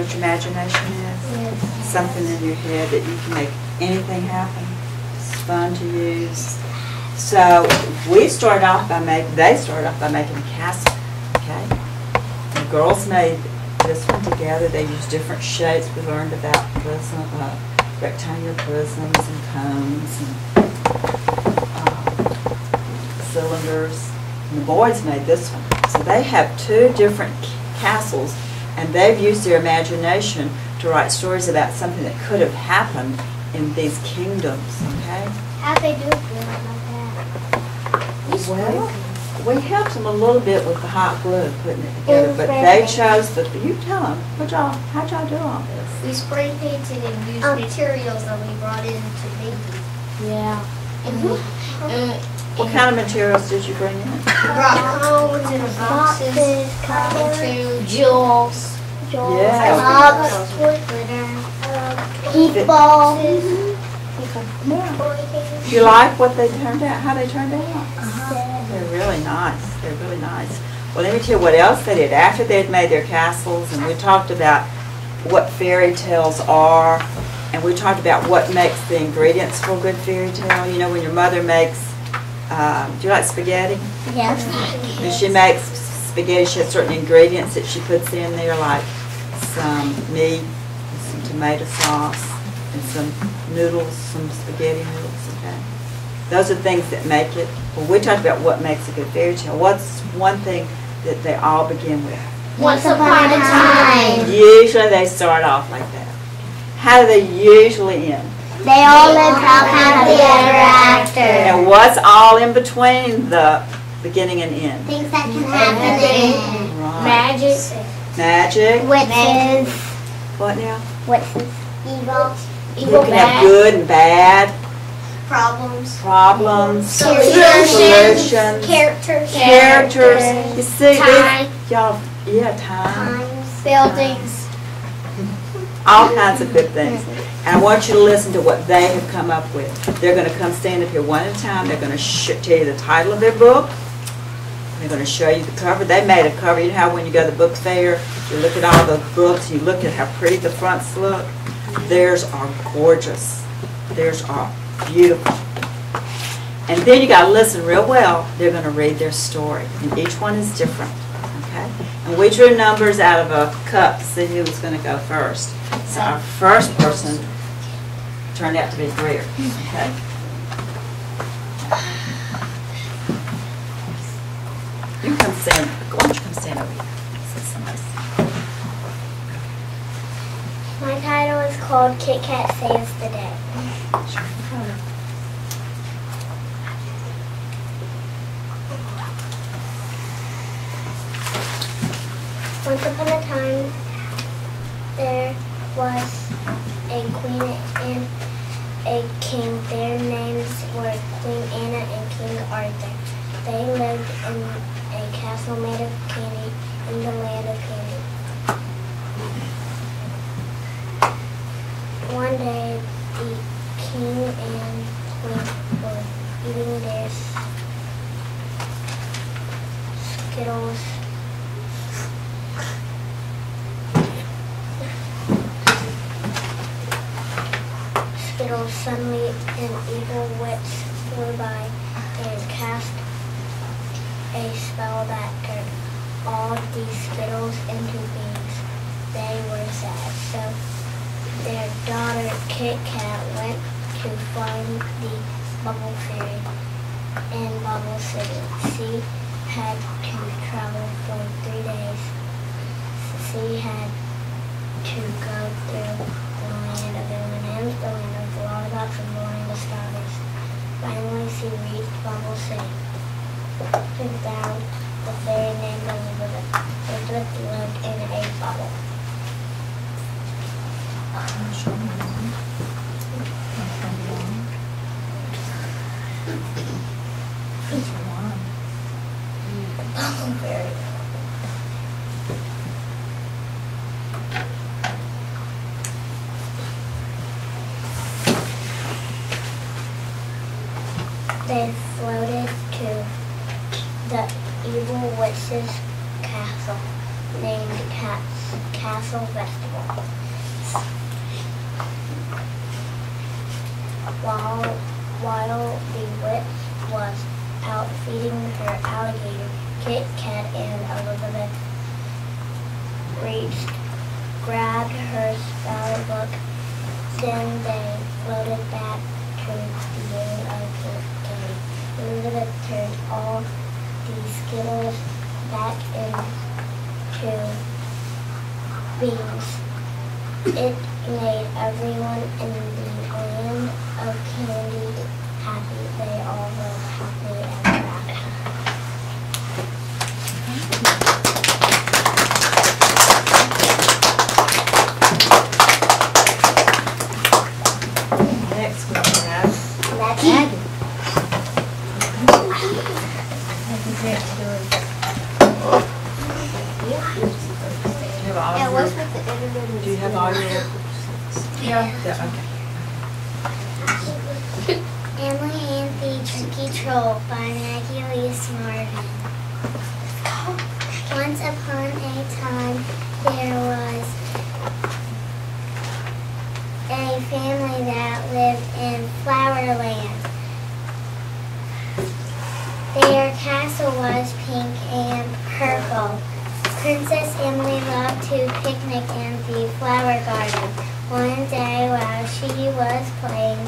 what your imagination is? Yes. Something in your head that you can make anything happen. It's fun to use. So they started off by making a castle. Okay. The girls made this one together. They used different shapes. We learned about prism, rectangular prisms and cones and cylinders. And the boys made this one. So they have two different castles, and they've used their imagination to write stories about something that could have happened in these kingdoms. Okay. How'd they do it like that? Well, we helped them a little bit with the hot glue, putting it together, but they chose the. You tell them. How'd y'all do all this? We spray painted and used materials that we brought in to make it. Yeah. What kind of materials did you bring in? We brought cones and boxes, cotton jewels, Yeah. cups, glitter, people. Do you like what they turned out? How they turned out? They're really nice. They're really nice. Well, let me tell you what else they did. After they'd made their castles, and we talked about what fairy tales are, and we talked about what makes the ingredients for a good fairy tale. You know, when your mother makes, do you like spaghetti? Yes. When she makes spaghetti, she has certain ingredients that she puts in there, like some meat, and some tomato sauce, and some noodles, some spaghetti noodles, okay? Those are things that make it. Well, we talked about what makes a good fairy tale. What's one thing that they all begin with? Once upon a time. Usually they start off like that. How do they usually end? They all lived happily ever after. And what's all in between the beginning and end? Things that can happen. Right. Magic. Magic. Witches. What now? Witches. Evil. You can have good and bad. Problems. Solutions. Characters. You see, y'all, yeah, time. Buildings. All kinds of good things. And I want you to listen to what they have come up with. They're going to come stand up here one at a time. They're going to tell you the title of their book. They're going to show you the cover. They made a cover. You know how when you go to the book fair, you look at all the books, you look at how pretty the fronts look. Theirs are gorgeous. Theirs are beautiful. And then you got to listen real well. They're going to read their story. And each one is different. Okay? And we drew numbers out of a cup to see who was going to go first. So our first person turned out to be Greer. Okay? You come stand. Why don't you come stand over here? My title is called Kit Kat Saves the Day. Once upon a time, there was a queen and a king. Their names were Queen Anna and King Arthur. They lived in a castle made of candy in the land of candy. One day, the king and queen were eating their Skittles. Suddenly, an evil witch flew by and cast a spell that turned all these Skittles into beans. They were sad, so their daughter Kit Kat went to find the Bubble Fairy in Bubble City. She had to travel for 3 days. She had to go through the land of M&M's, the land of lollipops, and the land of strawberries. Finally, she reached Bubble City. She found the fairy named Elizabeth. Elizabeth lived in a bubble. Bubble Fairy. They floated to the evil witch's castle. named Castle Festival. While the witch was out feeding her alligator, Kit Kat and Elizabeth grabbed her spell book. Then they floated back towards the end of the game. Elizabeth turned all the Skittles back into beans. It made everyone in the land of candy happy. They all lived happily ever after. Next we have Maggie. Yeah, what's with the internet? Do you have all your? Yeah. Okay. Emily and the Tricky Troll by Maggie Lee Marvin. Once upon a time, there was a family that lived in Flowerland. Their castle was pink and purple. Princess Emily loved to picnic in the flower garden. One day while she was playing,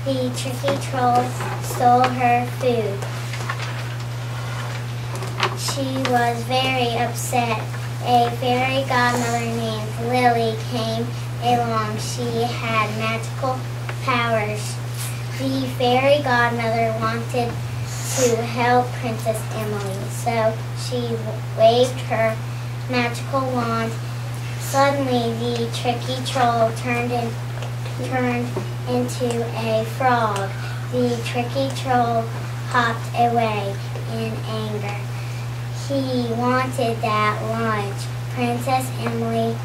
the Tricky Troll stole her food. She was very upset. A fairy godmother named Lily came along. She had magical powers. The fairy godmother wanted to help Princess Emily, so she waved her magical wand. Suddenly, the Tricky Troll turned into a frog. The Tricky Troll hopped away in anger. He wanted that lunch. Princess Emily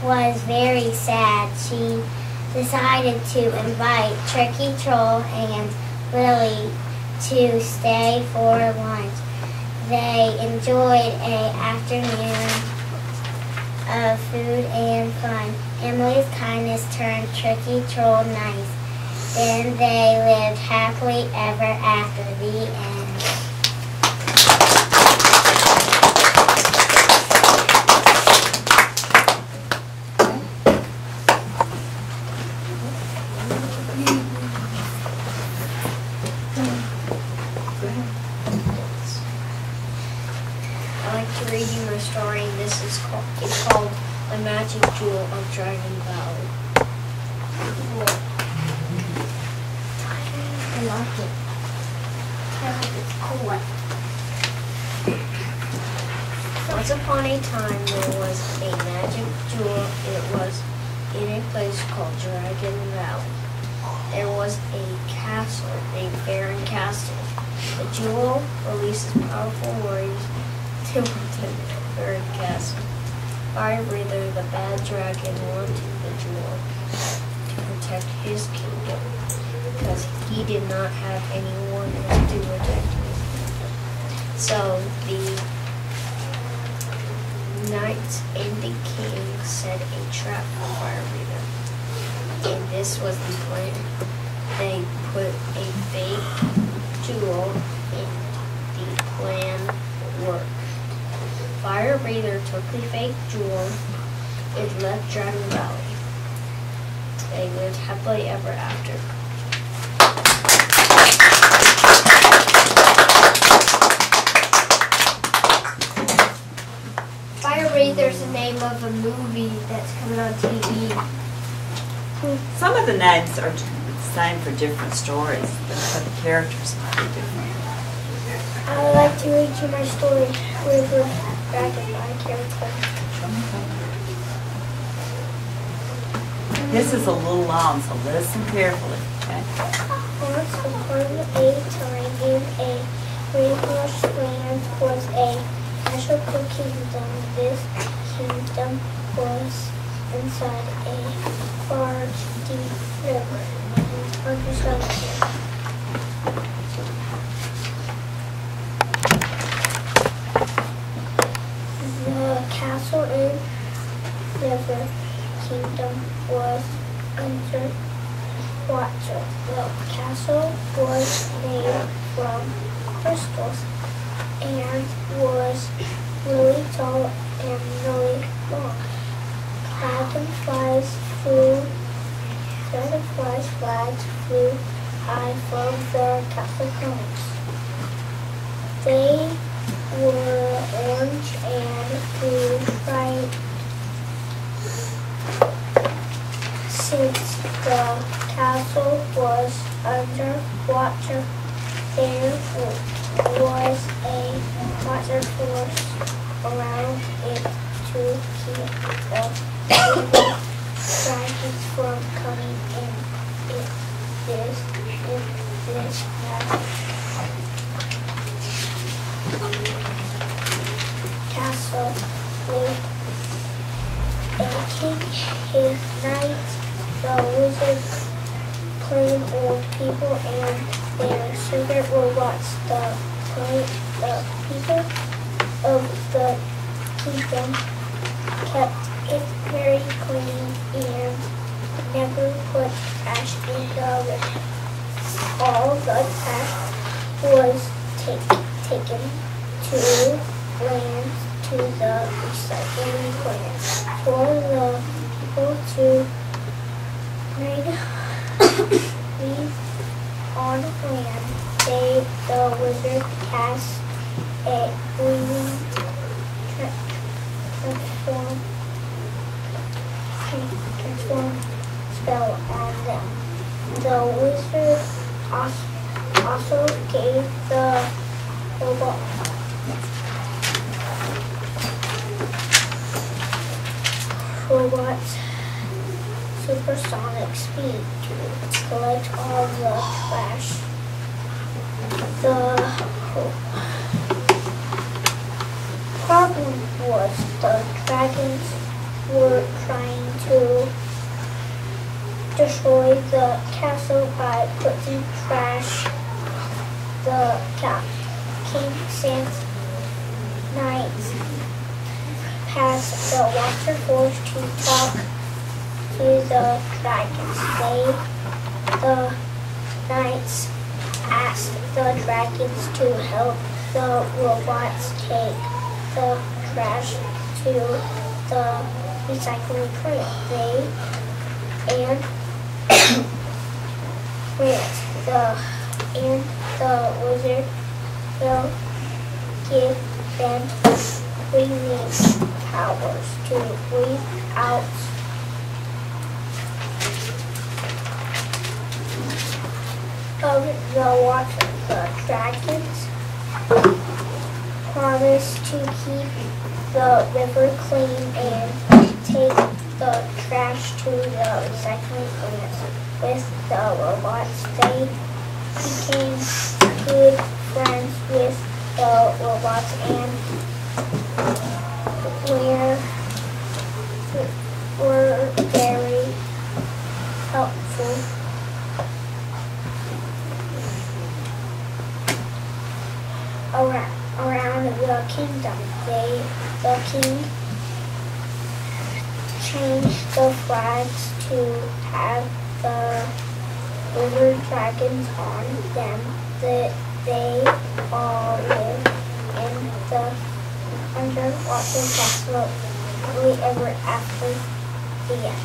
was very sad. She decided to invite Tricky Troll and Lily to stay for lunch. They enjoyed an afternoon of food and fun. Emily's kindness turned Tricky Troll nice. Then they lived happily ever after. The end. I like to read you my story. This is called The Magic Jewel of Dragon Valley. I like it. It's cool. Once upon a time, there was a magic jewel. It was in a place called Dragon Valley. There was a castle, a Baron Castle. The jewel releases powerful warriors to protect the Baron Castle. Fire Breather, the bad dragon, wanted the jewel to protect his kingdom because he did not have anyone else to protect him. So the knights and the king set a trap for Fire Breather. And this was the plan. They put a fake jewel and the plan worked. Fire Breather took the fake jewel and left Dragon Valley. They lived happily ever after. Fire Breather's the name of a movie that's coming on TV. Some of the names are the same for different stories, but the characters might be different. I would like to read you my story, River Dragon by Character. This is a little long, so listen carefully, okay? Once upon a time in a rainforest land was a magical kingdom. This kingdom was inside a large, deep river named Northside. castle in River Kingdom was under water. The castle was made from crystals and was really tall and really long. Dragonflies flags flew high from the castle grounds. They were orange and blue bright. Since the castle was under water, there was a water force around it to keep the dragons from coming in. This castle lived a king, his knights, the wizards, plain old people, and their servant robots. The people of the kingdom kept it very clean and never put trash in the river. All the trash was taken to land to the recycling plant for the people to leave on land. The wizard cast a gleaming transform spell on them. The wizard also gave the robots supersonic speed to collect all the trash. The problem was the dragons were trying to destroy the castle by putting trash. The king sent knights past the water force to talk to the dragons. The knights asked the dragons to help the robots take the trash to the recycling plant. The wizard will give them cleaning powers to weed out of the water. The dragons promise to keep the river clean and take the trash to the recycling plant. With the robots, they became good friends with the robots and were very helpful. Around the kingdom, the king changed the flags to have the river dragons on them. They all live in the underwater castle happily ever after. The end.